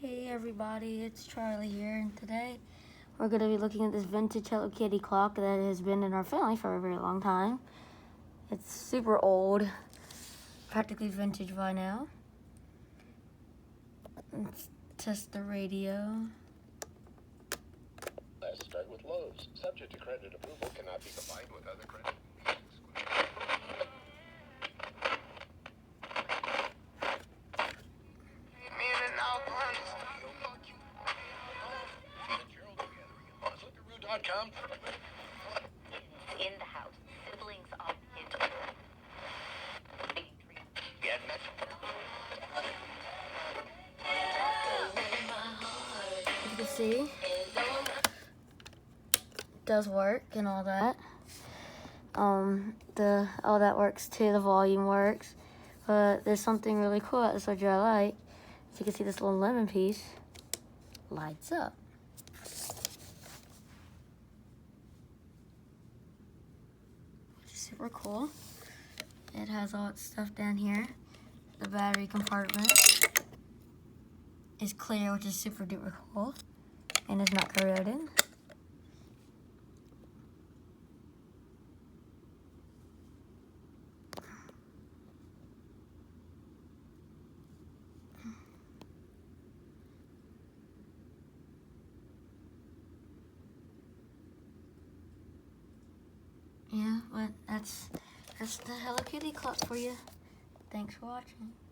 Hey everybody, it's Charlie here, and today we're going to be looking at this vintage Hello Kitty clock that has been in our family for a very long time. It's super old, practically vintage by now. Let's test the radio. Let's start with Lowe's. Subject to credit approval, cannot be combined with other credit. In the house, siblings are hid. As you can see, it does work and all that. All that works too, the volume works. But there's something really cool about this which I like. As you can see, this little lemon piece lights up. Which is super cool. It has all its stuff down here. The battery compartment is clear, which is super duper cool, and is not corroded. Yeah, but that's the Hello Kitty clock for you. Thanks for watching.